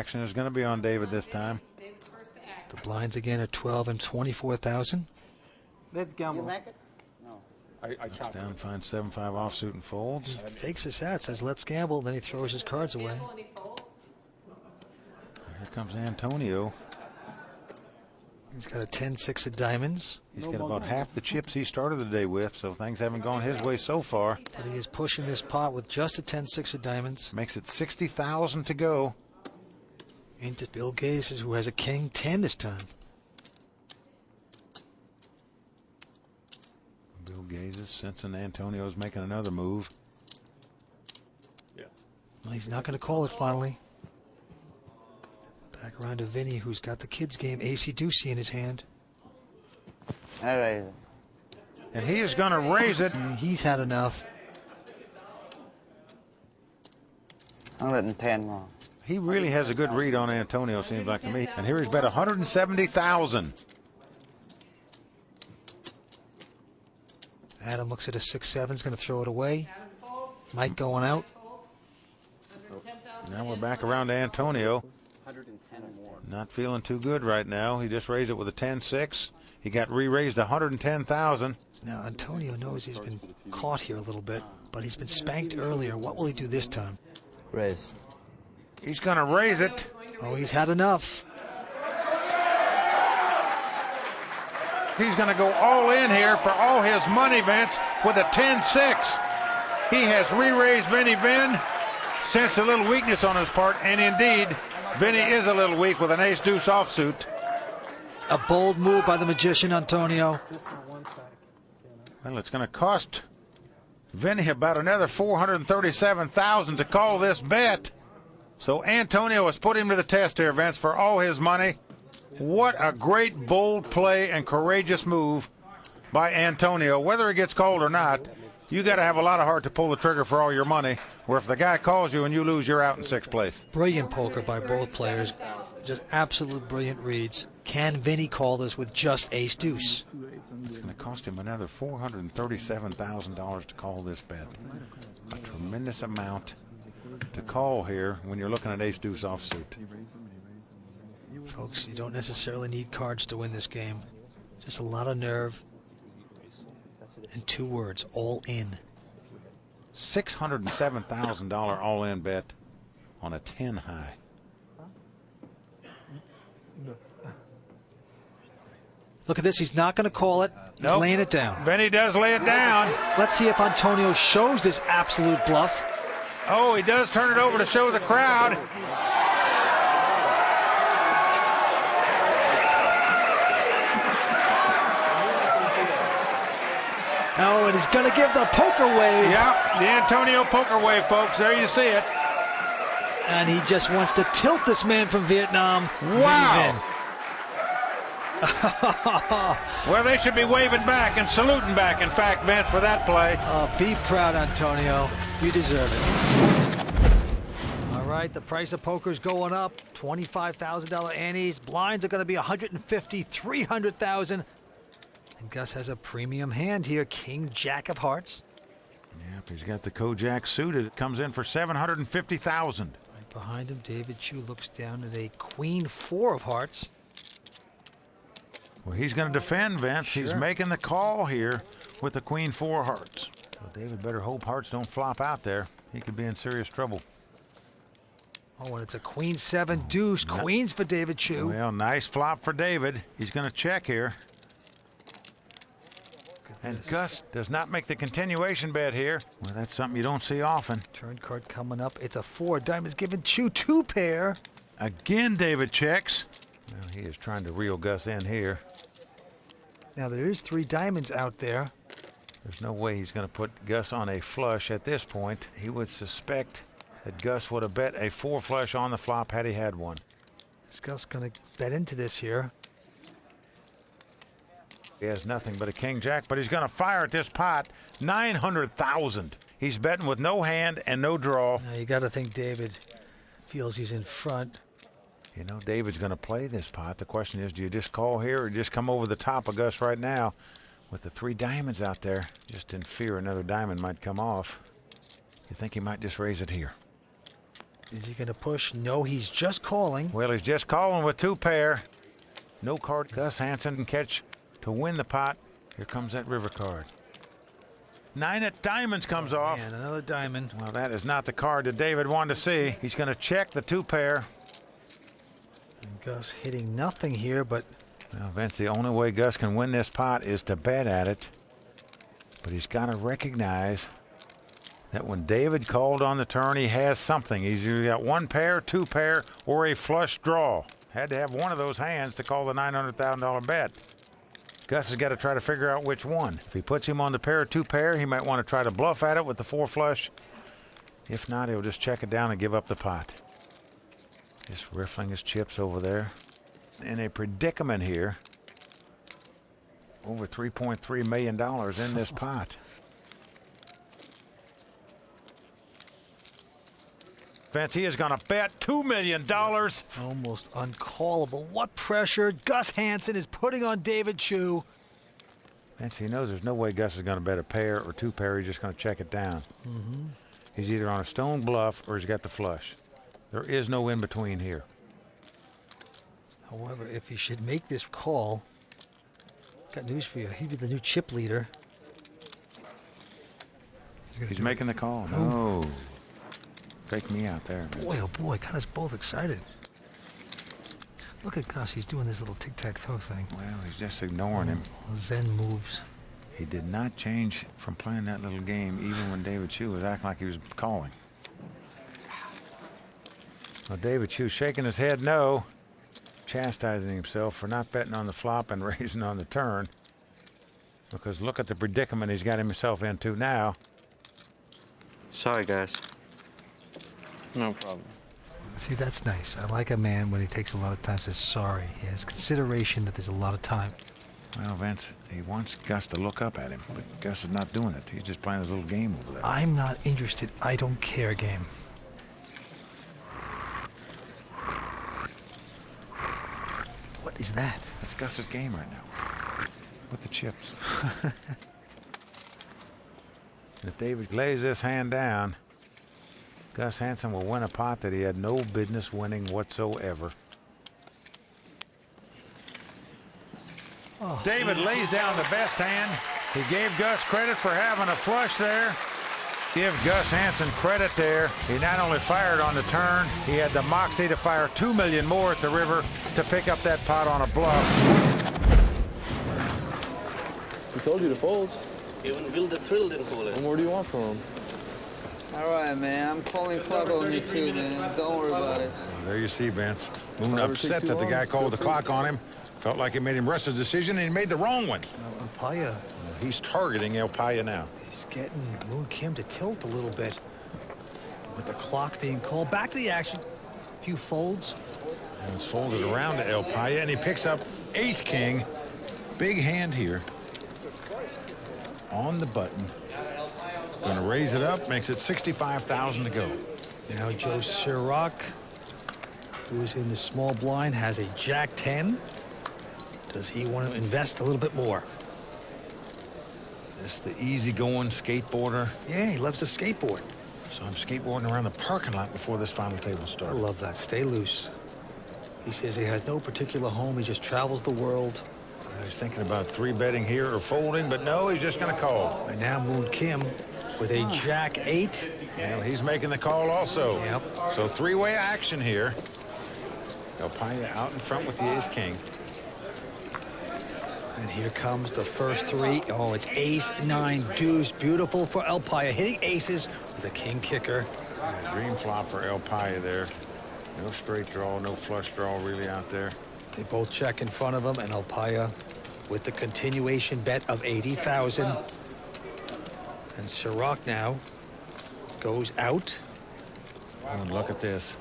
action is going to be on David this time. The blinds again are 12 and 24,000. Let's gamble. You make it? No. I chopped Down, finds 7-5 offsuit and folds. He fakes his hat, says let's gamble, then he throws his cards away. Here comes Antonio. He's got a 10-6 of diamonds. He's got about half the chips he started the day with, so things haven't gone his way so far. But he is pushing this pot with just a 10-6 of diamonds. Makes it 60,000 to go. Into Bill Gaze, who has a king 10 this time. Bill Gaze is sensing Antonio's making another move. Yeah. Well, he's not going to call it finally. Back around to Vinny, who's got the kids' game, Acey-Deucey in his hand. I raise it. And he is going to raise it. And he's had enough. 110 more. He really has a good read on Antonio, seems like to me. And here he's bet 170,000. Adam looks at a 6-7, is going to throw it away. Mike going out. Now we're back around to Antonio. 110 more. Not feeling too good right now. He just raised it with a 10-6. He got re-raised 110,000. Now Antonio knows he's been caught here a little bit, but he's been spanked earlier. What will he do this time? Raise. He's going to raise it. Oh, he's had enough. He's going to go all in here for all his money, Vince, with a 10-6. He has re-raised Vinny Vin. Sensed a little weakness on his part, and indeed, Vinny is a little weak with an ace-deuce offsuit. A bold move by the magician, Antonio. Well, it's going to cost Vinny about another 437,000 to call this bet. So Antonio has put him to the test here, Vince, for all his money. What a great, bold play and courageous move by Antonio. Whether it gets called or not, you got to have a lot of heart to pull the trigger for all your money, where if the guy calls you and you lose, you're out in sixth place. Brilliant poker by both players. Just absolute brilliant reads. Can Vinny call this with just ace-deuce? It's going to cost him another $437,000 to call this bet. A tremendous amount to call here when you're looking at ace-deuce offsuit. Folks, you don't necessarily need cards to win this game. Just a lot of nerve. And 2 words, all in. $607,000 all-in bet on a 10 high. Look at this. He's not going to call it. He's laying it down. Vinny does lay it down. Let's see if Antonio shows this absolute bluff. Oh, he does turn it over to show the crowd. Oh, and he's going to give the poker wave. Yep, the Antonio poker wave, folks. There you see it. And he just wants to tilt this man from Vietnam. Wow. Well, they should be waving back and saluting back, in fact, Vince, for that play. Oh, be proud, Antonio. You deserve it. All right, the price of poker is going up. $25,000 antes. Blinds are going to be $150,000, $300,000. And Gus has a premium hand here, King Jack of Hearts. Yep, he's got the Kojak suited. It comes in for $750,000. Right behind him, David Chu looks down at a Queen 4 of Hearts. Well, he's going to defend, Vince. Sure. He's making the call here with the Queen 4 hearts. Well, David better hope hearts don't flop out there. He could be in serious trouble. Oh, and it's a Queen 7 deuce. Queens for David Chu. Well, nice flop for David. He's going to check here. And Gus does not make the continuation bet here. Well, that's something you don't see often. Turn card coming up. It's a 4. Diamonds giving Chu 2 pair. Again, David checks. Well, he is trying to reel Gus in here. Now, there is 3 diamonds out there. There's no way he's going to put Gus on a flush at this point. He would suspect that Gus would have bet a 4 flush on the flop had he had one. Is Gus going to bet into this here? He has nothing but a King Jack, but he's going to fire at this pot. $900,000. He's betting with no hand and no draw. Now, you got to think David feels he's in front. You know, David's going to play this pot. The question is, do you just call here or just come over the top of Gus right now with the 3 diamonds out there? Just in fear another diamond might come off. You think he might just raise it here? Is he going to push? No, he's just calling. Well, he's just calling with 2 pair. No card. Gus Hansen can catch to win the pot. Here comes that river card. 9 of diamonds comes off. And another diamond. Well, that is not the card that David wanted to see. He's going to check the 2 pair. And Gus hitting nothing here, but... Well, Vince, the only way Gus can win this pot is to bet at it. But he's got to recognize that when David called on the turn, he has something. He's either got 1 pair, 2 pair, or a flush draw. Had to have one of those hands to call the $900,000 bet. Gus has got to try to figure out which one. If he puts him on the pair, 2 pair, he might want to try to bluff at it with the 4 flush. If not, he'll just check it down and give up the pot. Just riffling his chips over there. In a predicament here. Over $3.3 million in this pot. Vince, he is going to bet $2 million. Almost uncallable. What pressure Gus Hansen is putting on David Chu. Vince, he knows there's no way Gus is going to bet a pair or 2 pair. He's just going to check it down. He's either on a stone bluff or he's got the flush. There is no in between here. However, if he should make this call, got news for you. He'd be the new chip leader. He's making the call. No. Fake me out there. Boy, oh boy, got us both excited. Look at Gus, he's doing this little tic-tac-toe thing. Well, he's just ignoring him. Zen moves. He did not change from playing that little game even when David Chu was acting like he was calling. Well, David Chu shaking his head no, chastising himself for not betting on the flop and raising on the turn. Because look at the predicament he's got himself into now. Sorry, guys. No problem. See, that's nice. I like a man when he takes a lot of time, says sorry. He has consideration that there's a lot of time. Well, Vince, he wants Gus to look up at him, but Gus is not doing it. He's just playing his little game over there. I'm not interested. I don't care game. What is that? That's Gus's game right now. With the chips. If David lays this hand down, Gus Hansen will win a pot that he had no business winning whatsoever. Oh. David lays down the best hand. He gave Gus credit for having a flush there. Give Gus Hansen credit there. He not only fired on the turn, he had the moxie to fire $2 million more at the river to pick up that pot on a bluff. He told you to fold. Even Will the Thrill didn't fold it. What more do you want from him? All right, man. I'm calling clock on you too, man. Don't worry about it. Well, there you see, Vince. Moon Never upset takes that the too guy long. called the clock on him. Felt like it made him rush his decision, and he made the wrong one. Paya, He's targeting El Paya now. he's getting Moon Kim to tilt a little bit. With the clock being called. Back to the action. A few folds. And it's folded around to El Paya, and he picks up Ace-King. Big hand here. On the button. Going to raise it up, makes it $65,000 to go. Now Joe Sirach, who's in the small blind, has a Jack 10. Does he want to invest a little bit more? This is the easygoing skateboarder. Yeah, he loves to skateboard. So I'm skateboarding around the parking lot before this final table I started. love that. Stay loose. He says he has no particular home. He just travels the world. I was thinking about 3-betting here or folding, but no, he's just going to call. And now Moon Kim with a Jack 8. Well, he's making the call also. Yep. So 3-way action here. El Paya out in front with the Ace-King. And here comes the first 3. Oh, it's ace, 9, deuce. Beautiful for El Paya. Hitting aces with a king kicker. Dream flop for El Paya there. No straight draw, no flush draw really out there. They both check in front of him, and El Paya with the continuation bet of 80,000. And Sirach now goes out. Oh, and look at this.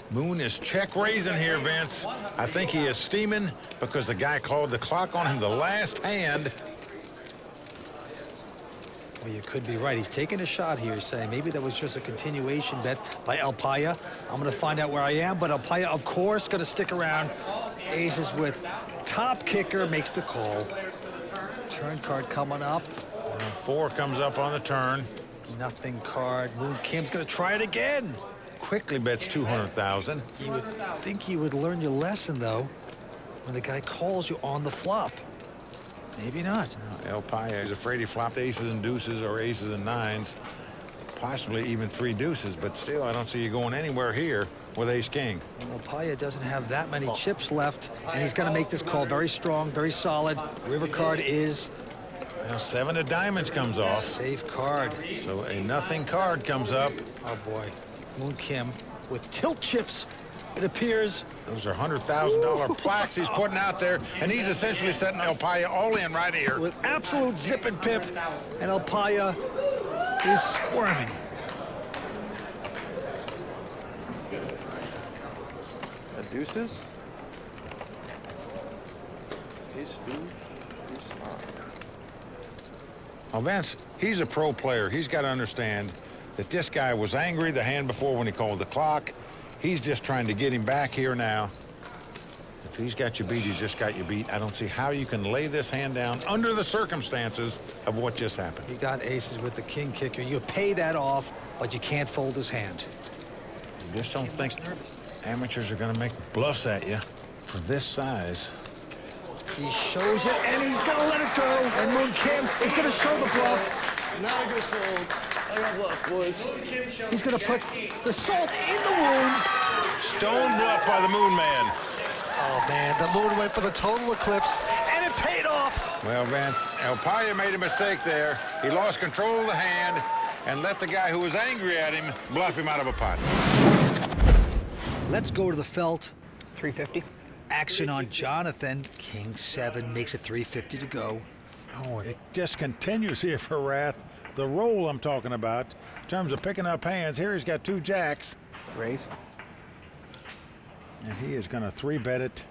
Moon is check raising here, Vince. I think he is steaming because the guy called the clock on him the last hand. Well, you could be right. He's taking a shot here, saying maybe that was just a continuation bet by El Paya. I'm going to find out where I am, but El Paya, of course, going to stick around. Aces with top kicker makes the call. Turn card coming up. And 4 comes up on the turn. Nothing card. Moon Kim's going to try it again. quickly bets 200,000. You would think you would learn your lesson, though, when the guy calls you on the flop. Maybe not. El Paya is afraid he flopped aces and deuces or aces and nines, possibly even 3 deuces, but still, I don't see you going anywhere here with ace-king. Well, Paya doesn't have that many chips left, and he's going to make this call very strong, very solid. River card is... Now, 7 of diamonds comes off. Safe card. So a nothing card comes up. Oh, boy. Moon Kim with tilt chips, it appears. Those are $100,000 plaques he's putting out there, and he's essentially setting El Paya all in right here. With absolute zip and pip, and El Paya is squirming. Deuces? Well, Vince, he's a pro player. He's got to understand that this guy was angry the hand before when he called the clock. He's just trying to get him back here now. If he's got you beat, he's just got you beat. I don't see how you can lay this hand down under the circumstances of what just happened. He got aces with the king kicker. You pay that off, but you can't fold his hand. You just don't think amateurs are going to make bluffs at you for this size. He shows you, and he's going to let it go. And Moon Kim is going to show the bluff. Not a good fold. I got bluff, boys. He's going to put the salt in the wound. Stone bluff by the Moon Man. Oh, man, the moon went for the total eclipse, and it paid off. Well, Vince, El Paya made a mistake there. He lost control of the hand and let the guy who was angry at him bluff him out of a pot. Let's go to the felt. 350. Action on Jonathan. King 7 makes it 350 to go. Oh, it just continues here for Rath. The roll I'm talking about, in terms of picking up hands, here he's got 2 jacks. Raise. And he is going to 3-bet it.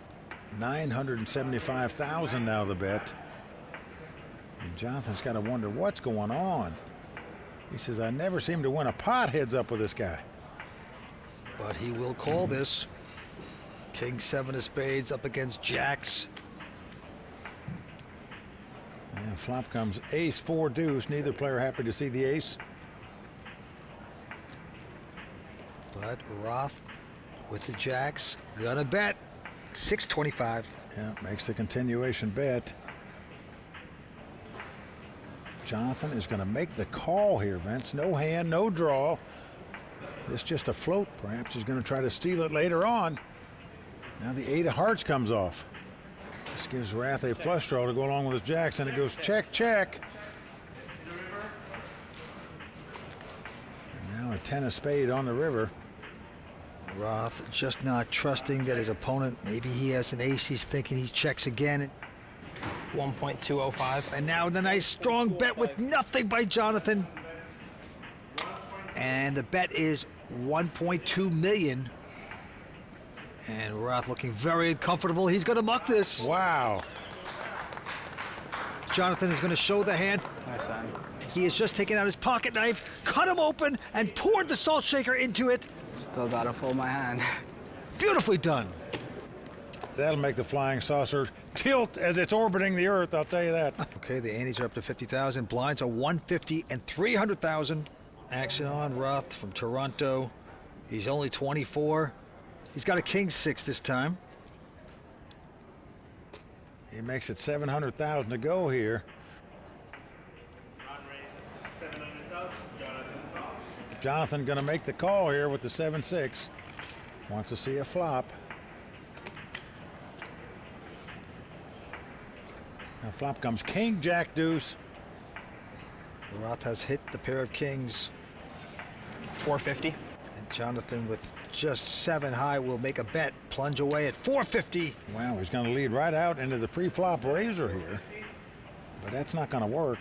975,000 now the bet. And Jonathan's got to wonder what's going on. He says, I never seem to win a pot heads up with this guy. But he will call this. King 7 of spades up against jacks. And flop comes ace 4 deuce. Neither player happy to see the ace. But Roth with the jacks, gonna bet 625. Yeah, makes the continuation bet. Jonathan is going to make the call here, Vince. No hand, no draw. This just a float. Perhaps he's going to try to steal it later on. Now the 8 of hearts comes off. This gives Rath a flush draw to go along with his jacks, and it goes check, check. And now a 10 of spade on the river. Roth just not trusting that his opponent, maybe he has an ace, he's thinking he checks again. 1.205. And now the nice strong bet with nothing by Jonathan. And the bet is 1.2 million. And Roth looking very uncomfortable. He's going to muck this. Wow. Jonathan is going to show the hand. Nice hand. He has just taken out his pocket knife, cut him open, and poured the salt shaker into it. Still gotta fold my hand. Beautifully done. That'll make the flying saucer tilt as it's orbiting the earth, I'll tell you that. Okay, the antes are up to 50,000. Blinds are 150 and 300,000. Action on Roth from Toronto. He's only 24. He's got a king 6 this time. He makes it 700,000 to go here. Jonathan going to make the call here with the 7-6. Wants to see a flop. Now flop comes king, jack, deuce. Roth has hit the pair of kings. 450. And Jonathan with just 7 high will make a bet. Plunge away at 450. Wow, he's going to lead right out into the pre-flop razor here. But that's not going to work.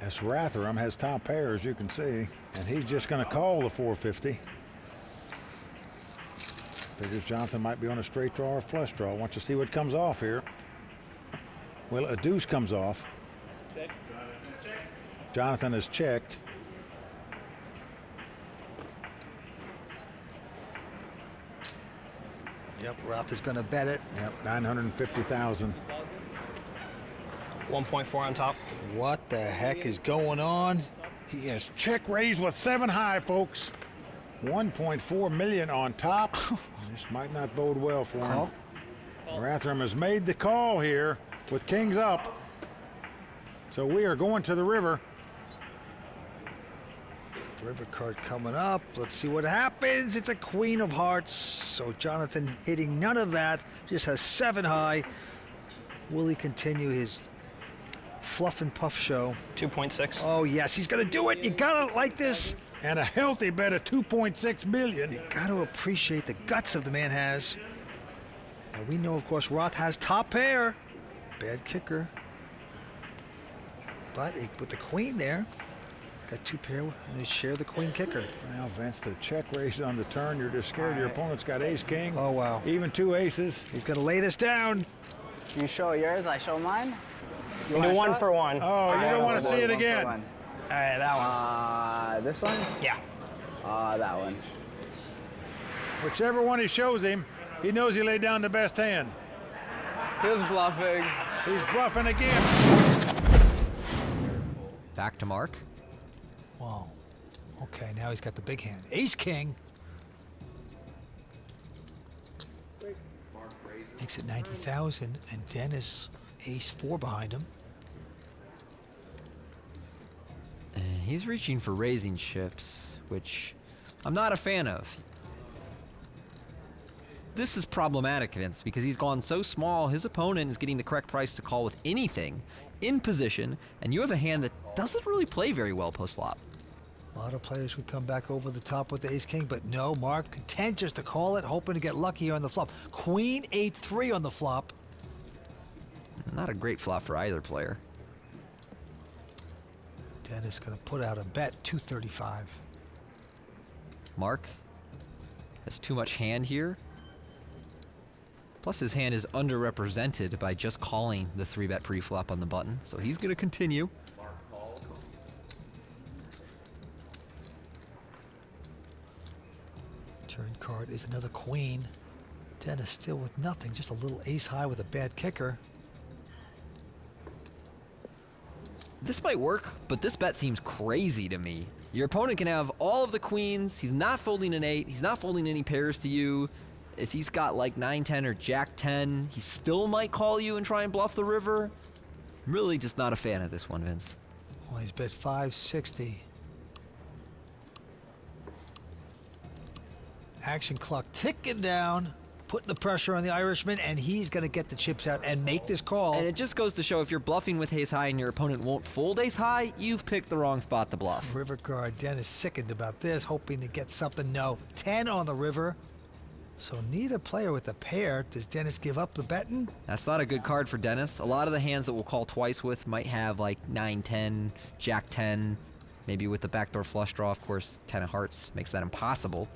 As Ratherham has top pair, as you can see. And he's just going to call the 450. Figures Jonathan might be on a straight draw or flush draw. Wants to see what comes off here. Well, a deuce comes off. Jonathan is checked. Yep, Roth is going to bet it. Yep, 950,000. 1.4 on top. What the heck is going on? He has check raised with 7 high, folks. 1.4 million on top. This might not bode well for him. Rathdrum has made the call here with kings up. So we are going to the river. River card coming up. Let's see what happens. It's a queen of hearts. So Jonathan hitting none of that. Just has 7 high. Will he continue his fluff and puff show? 2.6. Oh, yes, he's going to do it. You got to like this. And a healthy bet of 2.6 million. You got to appreciate the guts of the man has. And we know, of course, Roth has top pair. Bad kicker. But with the queen there, got 2 pair, and they share the queen kicker. Well, Vince, the check raise on the turn. You're just scared your opponent's got ace-king. Oh, wow. Even 2 aces. He's going to lay this down. You show yours, I show mine. You do 1 for 1. Oh, you don't want to see it again. All right, that one. This one? Yeah. That one. Whichever one he shows him, he knows he laid down the best hand. He was bluffing. He's bluffing again. Back to Mark. Wow. Okay, now he's got the big hand. Ace-king. Makes it 90,000, and Dennis ace-4 behind him. He's reaching for raising chips, which I'm not a fan of. This is problematic, Vince, because he's gone so small, his opponent is getting the correct price to call with anything in position, and you have a hand that doesn't really play very well post-flop. A lot of players would come back over the top with the ace-king, but no, Mark content just to call it, hoping to get lucky on the flop. Queen 8-3 on the flop. Not a great flop for either player. Dennis gonna put out a bet, 235. Mark has too much hand here. Plus his hand is underrepresented by just calling the 3-bet pre-flop on the button, so he's gonna continue. Turn card is another queen. Dennis still with nothing, just a little ace high with a bad kicker. This might work, but this bet seems crazy to me. Your opponent can have all of the queens. He's not folding an 8. He's not folding any pairs to you. If he's got like 9-10 or Jack-10, he still might call you and try and bluff the river. I'm really just not a fan of this one, Vince. Well, he's bet 560. Action clock ticking down, putting the pressure on the Irishman, and he's going to get the chips out and make this call. And it just goes to show if you're bluffing with ace high and your opponent won't fold ace high, you've picked the wrong spot to bluff. River card. Dennis sickened about this, hoping to get something. No, 10 on the river. So neither player with a pair. Does Dennis give up the betting? That's not a good card for Dennis. A lot of the hands that we'll call twice with might have like 9-10, Jack-10, maybe with the backdoor flush draw. Of course, 10 of hearts makes that impossible.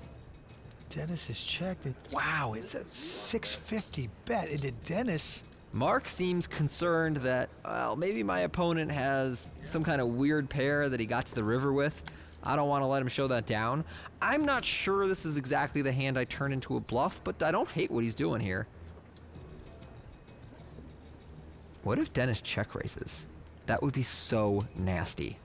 Dennis is checked. And wow, it's a 650 bet into Dennis. Mark seems concerned that, well, maybe my opponent has some kind of weird pair that he got to the river with. I don't want to let him show that down. I'm not sure this is exactly the hand I turn into a bluff, but I don't hate what he's doing here. What if Dennis check raises? That would be so nasty.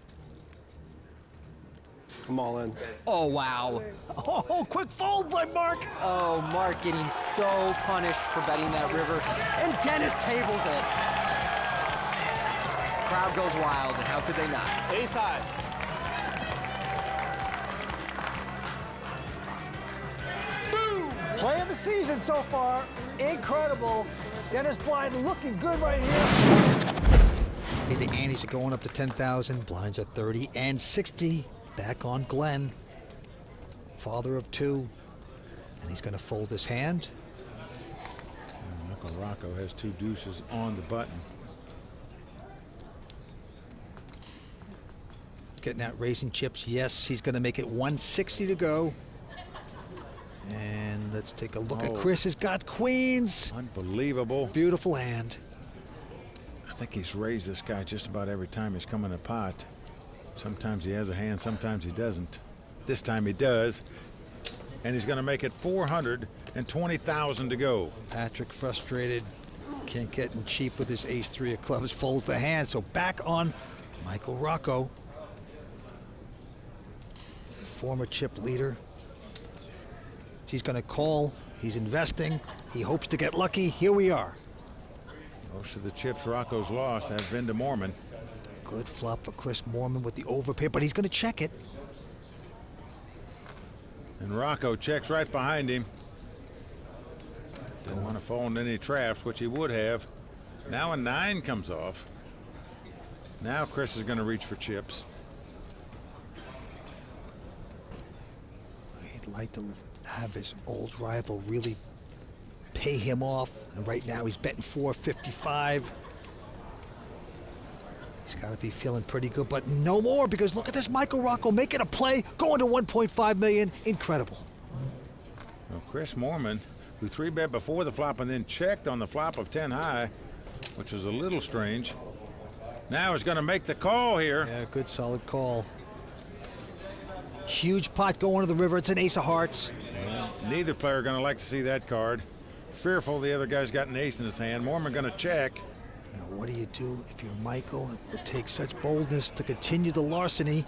I'm all in. Oh, wow. Oh, quick fold by Mark. Oh, Mark getting so punished for betting that river. And Dennis tables it. Crowd goes wild, and how could they not? Ace high. Play of the season so far. Incredible. Dennis Blind looking good right here. The antes are going up to 10,000. Blinds are 30 and 60. Back on Glenn. Father of 2. And he's going to fold his hand. And Uncle Rocco has 2 deuces on the button. Getting out raising chips. Yes, he's going to make it 160 to go. And let's take a look at Chris. Has got queens. Unbelievable. Beautiful hand. I think he's raised this guy just about every time he's come in a pot. Sometimes he has a hand, sometimes he doesn't. This time he does. And he's going to make it 420,000 to go. Patrick frustrated. Can't get in cheap with his ace-3 of clubs. Folds the hand. So back on Michael Rocco. Former chip leader. He's going to call. He's investing. He hopes to get lucky. Here we are. Most of the chips Rocco's lost has been to Mormon. Good flop for Chris Moorman with the overpair, but he's going to check it. And Rocco checks right behind him. Didn't want to fall into any traps, which he would have. Now a 9 comes off. Now Chris is going to reach for chips. He'd like to have his old rival really pay him off. And right now he's betting 455. He's got to be feeling pretty good, but no more, because look at this Michael Rocco making a play, going to 1.5 million. Incredible. Well, Chris Moorman, who 3-bet before the flop and then checked on the flop of 10 high, which was a little strange. Now he's going to make the call here. Yeah, good solid call. Huge pot going to the river. It's an ace of hearts. Well, neither player going to like to see that card. Fearful the other guy's got an ace in his hand. Moorman going to check. Now, what do you do if you're Michael? It would take such boldness to continue the larceny.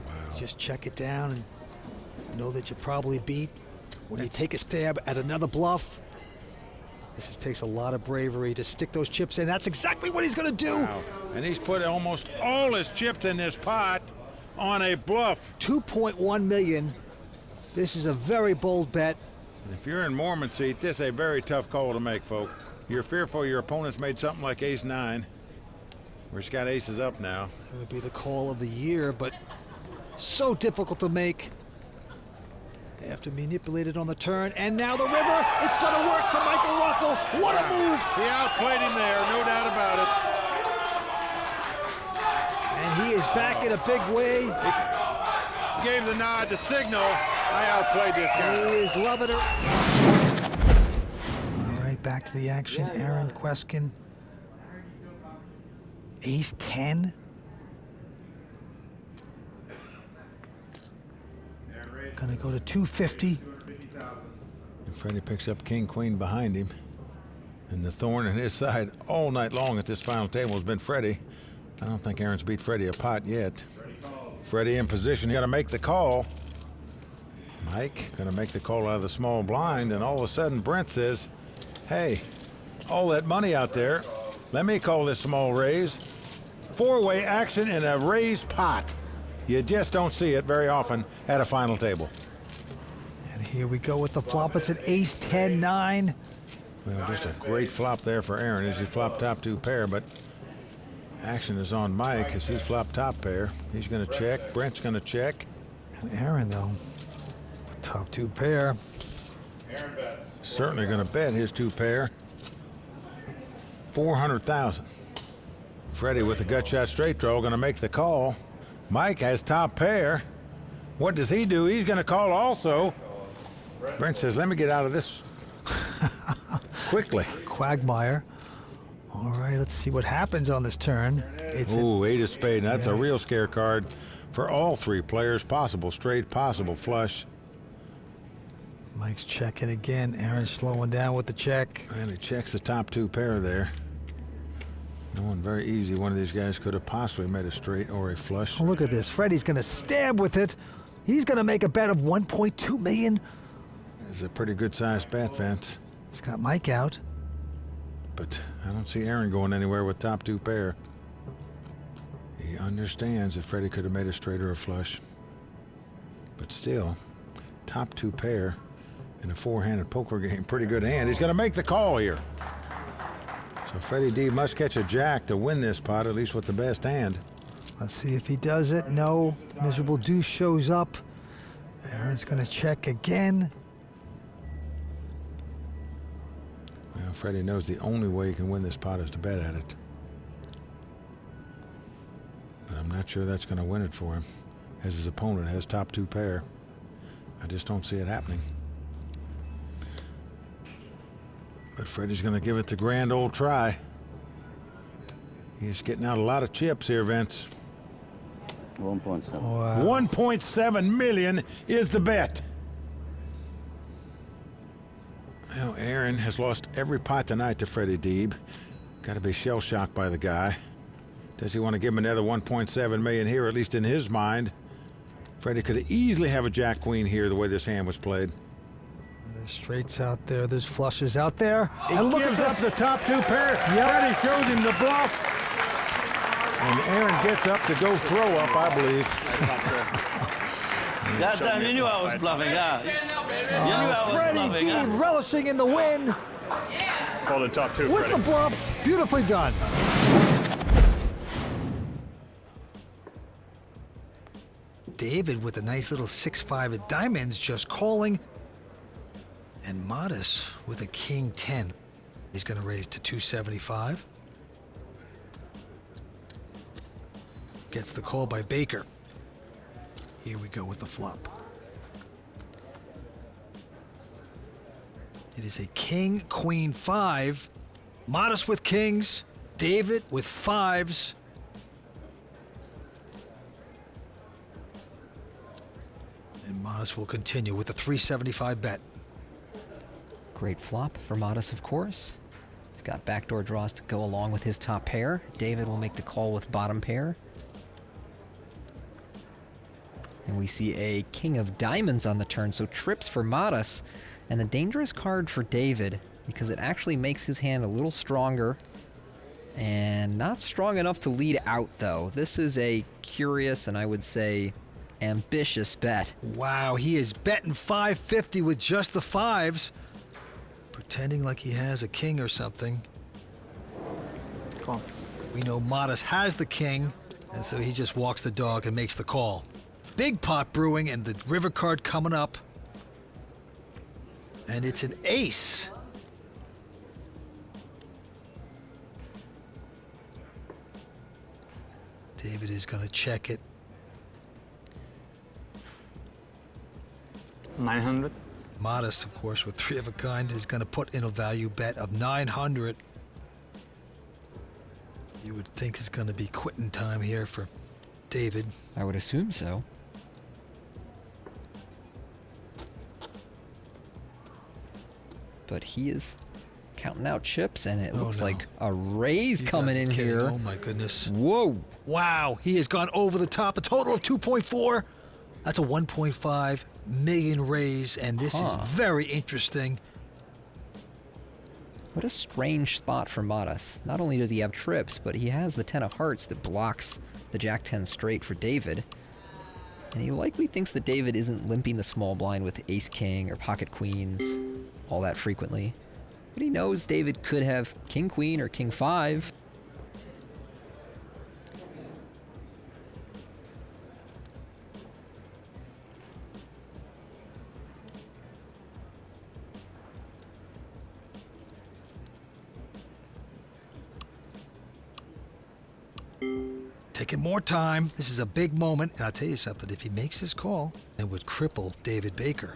Wow. Just check it down and know that you probably beat. When you take a stab at another bluff, this takes a lot of bravery to stick those chips in. That's exactly what he's going to do. Wow. And he's put almost all his chips in this pot on a bluff. 2.1 million. This is a very bold bet. If you're in Moorman's seat, this is a very tough call to make, folks. You're fearful your opponent's made something like ace-9, where he's got aces up now. It would be the call of the year, but so difficult to make. They have to manipulate it on the turn, and now the river. It's going to work for Michael Rocco. What a move! He outplayed him there, no doubt about it. And he is back in a big way. He gave the nod, the signal. I outplayed this guy. He is loving it. All right, back to the action. Aaron Queskin. Ace-10. Gonna go to 250. And Freddie picks up king-queen behind him. And the thorn in his side all night long at this final table has been Freddie. I don't think Aaron's beat Freddie a pot yet. Freddie in position, gonna make the call. Mike gonna make the call out of the small blind, and all of a sudden Brent says, hey, all that money out there, let me call this small raise. 4-way action in a raised pot. You just don't see it very often at a final table. And here we go with the flop. It's an ace-10-9. Well, just a great flop there for Aaron as he flopped top 2 pair, but action is on Mike as he's flopped top pair. He's going to check. Brent's going to check. And Aaron, though, top 2 pair. Certainly going to bet his 2 pair. 400,000. Freddie with a gut shot straight draw going to make the call. Mike has top pair. What does he do? He's going to call also. Brent says, let me get out of this quickly. Quagmire. All right, let's see what happens on this turn. It's Ooh, 8 of spades. That's a real scare card for all 3 players. Possible straight, possible flush. Mike's checking again. Aaron's slowing down with the check. And he checks the top 2 pair there. Knowing very easy one of these guys could have possibly made a straight or a flush. Oh, look at this. Freddie's going to stab with it. He's going to make a bet of 1.2 million. It's a pretty good sized bet, Vince. He's got Mike out. But I don't see Aaron going anywhere with top 2 pair. He understands that Freddie could have made a straight or a flush. But still, top 2 pair in a 4-handed poker game, pretty good hand. He's going to make the call here. So Freddie D must catch a jack to win this pot, at least with the best hand. Let's see if he does it. No. Miserable deuce shows up. Aaron's going to check again. Well, Freddie knows the only way he can win this pot is to bet at it. But I'm not sure that's going to win it for him, as his opponent has top 2 pair. I just don't see it happening. But Freddie's going to give it the grand old try. He's getting out a lot of chips here, Vince. 1.7. Wow. 1.7 million is the bet. Well, Aaron has lost every pot tonight to Freddie Deeb. Got to be shell-shocked by the guy. Does he want to give him another 1.7 million here, at least in his mind? Freddie could easily have a jack-queen here the way this hand was played. There's straights out there. There's flushes out there. He And look at gives up this. the top two pair. Freddie shows him the bluff. And Aaron gets up to go throw up, I believe. That time you knew I was bluffing, huh? You knew I was Freddie bluffing, D huh? relishing in the win Folded top two, with Freddie. the bluff. Beautifully done. David with a nice little 6-5 at diamonds just calling. And Modest with a king 10. He's going to raise to 275. Gets the call by Baker. Here we go with the flop. It is a king, queen, 5. Modest with kings. David with 5s. And Modest will continue with the 375 bet. Great flop for Modest, of course. He's got backdoor draws to go along with his top pair. David will make the call with bottom pair. And we see a king of diamonds on the turn, so trips for Modest. And a dangerous card for David, because it actually makes his hand a little stronger. And not strong enough to lead out, though. This is a curious and I would say ambitious bet. Wow, he is betting 550 with just the 5s. Pretending like he has a king or something. Call. We know Modest has the king, and so he just walks the dog and makes the call. Big pot brewing and the river card coming up. And it's an ace. David is going to check it. 900. Modest, of course, with 3 of a kind, is going to put in a value bet of 900. You would think it's going to be quitting time here for David. I would assume so. But he is counting out chips, and it looks no. like a raise You coming gotta in be kidding. here. Oh my goodness. Whoa. Wow, he has gone over the top, a total of 2.4. That's a 1.5 million raise, and this is very interesting. What a strange spot for Modest. Not only does he have trips, but he has the 10 of hearts that blocks the Jack-10 straight for David. And he likely thinks that David isn't limping the small blind with ace-king or pocket queens all that frequently. But he knows David could have king-queen or king-5. Taking more time. This is a big moment. And I'll tell you something, if he makes this call, it would cripple David Baker.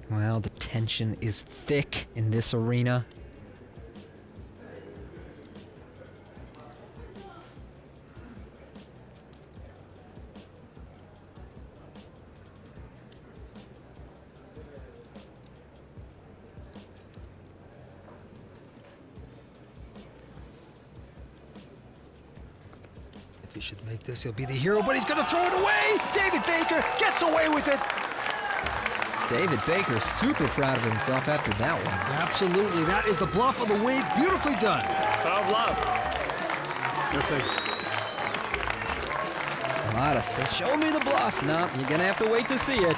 Well, the tension is thick in this arena. If he should make this, he'll be the hero, but he's going to throw it away. David Baker gets away with it. David Baker super proud of himself after that one. Absolutely. That is the bluff of the week. Beautifully done. Foul bluff. Modest says, show me the bluff. No, you're going to have to wait to see it.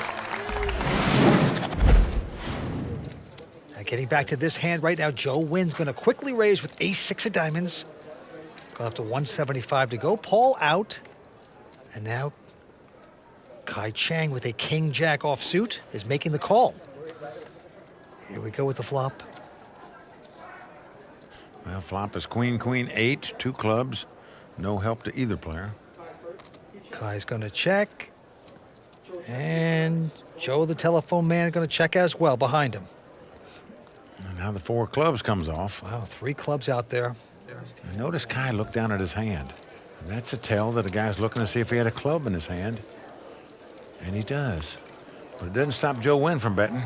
Now getting back to this hand right now, Joe Wynn's going to quickly raise with ace-6 of diamonds. Going up to 175 to go. Paul out. And now Kai Chang with a king-jack offsuit is making the call. Here we go with the flop. Well, flop is queen, queen, 8, 2 clubs. No help to either player. Kai's going to check. And Joe, the telephone man, going to check as well behind him. And now the 4 clubs comes off. Wow, 3 clubs out there. And notice Kai looked down at his hand. And that's a tell that a guy's looking to see if he had a club in his hand. And he does. But it doesn't stop Joe Wynn from betting.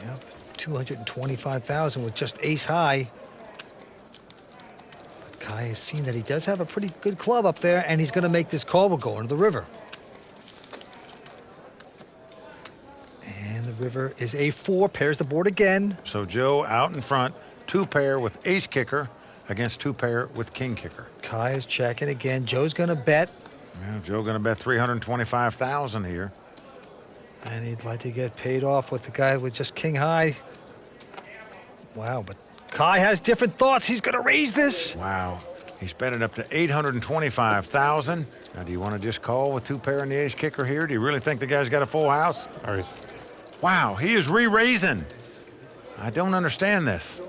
Yep, 225,000 with just ace high. But Kai has seen that he does have a pretty good club up there, and he's going to make this call. We'll go into the river. River is A4, pairs the board again. So Joe out in front, 2-pair with ace kicker against 2-pair with king kicker. Kai is checking again. Joe's going to bet. Yeah, Joe going to bet 325,000 here. And he'd like to get paid off with the guy with just king high. Wow, but Kai has different thoughts. He's going to raise this. Wow. He's bet it up to 825,000. Now, do you want to just call with 2-pair and the ace kicker here? Do you really think the guy's got a full house? Wow, he is re-raising. I don't understand this.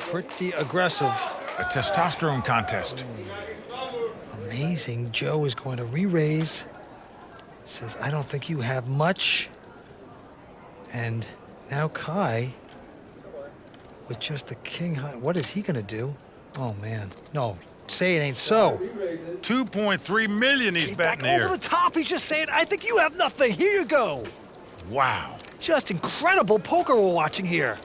Pretty aggressive. A testosterone contest. Amazing. Joe is going to re-raise. Says, I don't think you have much. And now Kai with just the king high. What is he going to do? Oh, man. No, say it ain't so. 2.3 million he's betting back here. over the top. He's just saying, I think you have nothing. Here you go. Wow. Just incredible poker we're watching here.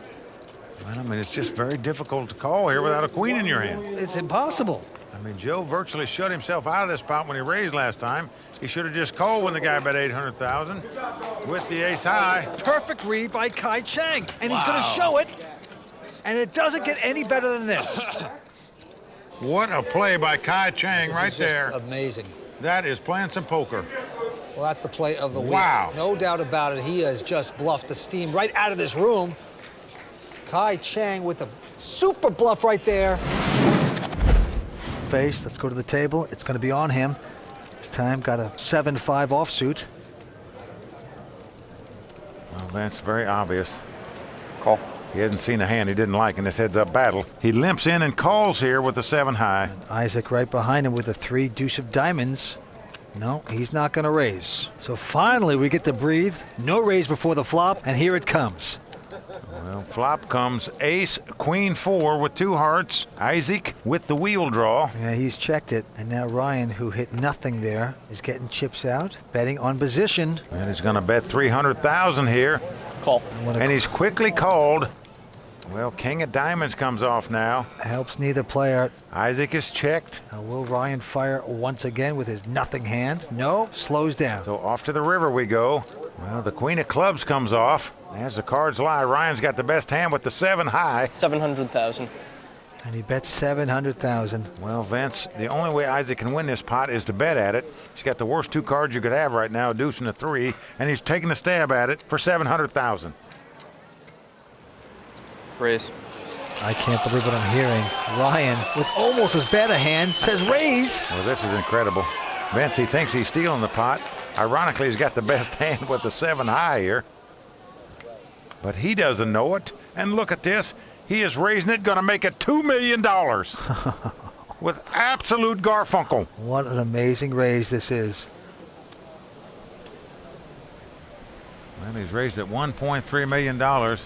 Well, I mean, it's just very difficult to call here without a queen in your hand. It's impossible. I mean, Joe virtually shut himself out of this spot when he raised last time. He should have just called when the guy bet 800,000 with the ace high. Perfect read by Kai Chang, and he's going to show it. And it doesn't get any better than this. What a play by Kai Chang right there. Amazing. That is playing some poker. Well, that's the play of the week. Wow. No doubt about it. He has just bluffed the steam right out of this room. Kai Chang with the super bluff right there. Face, let's go to the table. It's going to be on him. This time got a 7-5 offsuit. Well, that's very obvious. Call. He hasn't seen a hand he didn't like in this heads-up battle. He limps in and calls here with the 7 high. And Isaac right behind him with a 3 deuce of diamonds. No, he's not going to raise. So finally we get to breathe. No raise before the flop, and here it comes. Well, flop comes ace, queen 4 with 2 hearts. Isaac with the wheel draw. Yeah, he's checked it. And now Ryan, who hit nothing there, is getting chips out, betting on position. And he's going to bet 300,000 here. Call. And he's quickly called. Well, king of diamonds comes off now. Helps neither player. Isaac is checked. Now will Ryan fire once again with his nothing hand? No, slows down. So off to the river we go. Well, the queen of clubs comes off. As the cards lie, Ryan's got the best hand with the 7 high. 700,000. And he bets 700,000. Well, Vince, the only way Isaac can win this pot is to bet at it. He's got the worst 2 cards you could have right now, a deuce and a 3, and he's taking a stab at it for 700,000. Raise. I can't believe what I'm hearing. Ryan, with almost as bad a hand, says raise. Well, this is incredible. Vince, he thinks he's stealing the pot. Ironically, he's got the best hand with the 7 high here. But he doesn't know it. And look at this. He is raising it, going to make it $2 million. With absolute Garfunkel. What an amazing raise this is. Well, he's raised at $1.3 million.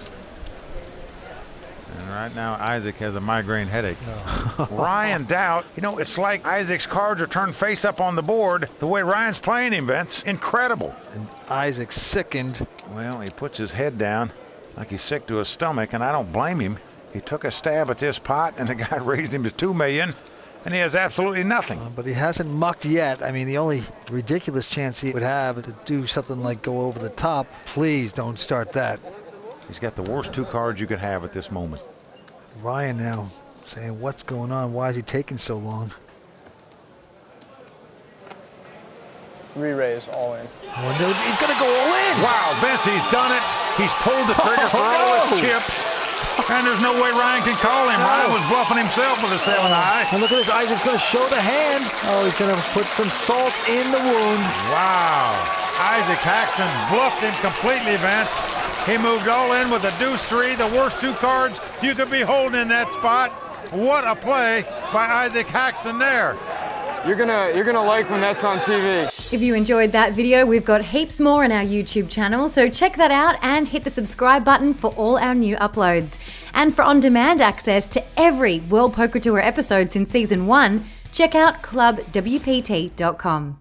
And right now, Isaac has a migraine headache. No. Ryan Doubt, you know, it's like Isaac's cards are turned face up on the board. The way Ryan's playing him, Vince, incredible. And Isaac sickened. Well, he puts his head down like he's sick to his stomach, and I don't blame him. He took a stab at this pot, and the guy raised him to $2 million, and he has absolutely nothing. But he hasn't mucked yet. I mean, the only ridiculous chance he would have to do something like go over the top. Please don't start that. He's got the worst 2 cards you could have at this moment. Ryan now saying, what's going on? Why is he taking so long? Re-raise, all in. Oh, no, he's going to go all in. Wow, Vince, he's done it. He's pulled the trigger for all his chips. And there's no way Ryan can call him. Ryan was bluffing himself with a 7 high. And look at this. Isaac's going to show the hand. Oh, he's going to put some salt in the wound. Wow. Isaac Haxton bluffed him completely, Vince. He moved all in with a deuce 3, the worst 2 cards you could be holding in that spot. What a play by Isaac Haxton there. You're gonna like when that's on TV. If you enjoyed that video, we've got heaps more on our YouTube channel, so check that out and hit the subscribe button for all our new uploads. And for on-demand access to every World Poker Tour episode since Season 1, check out clubwpt.com.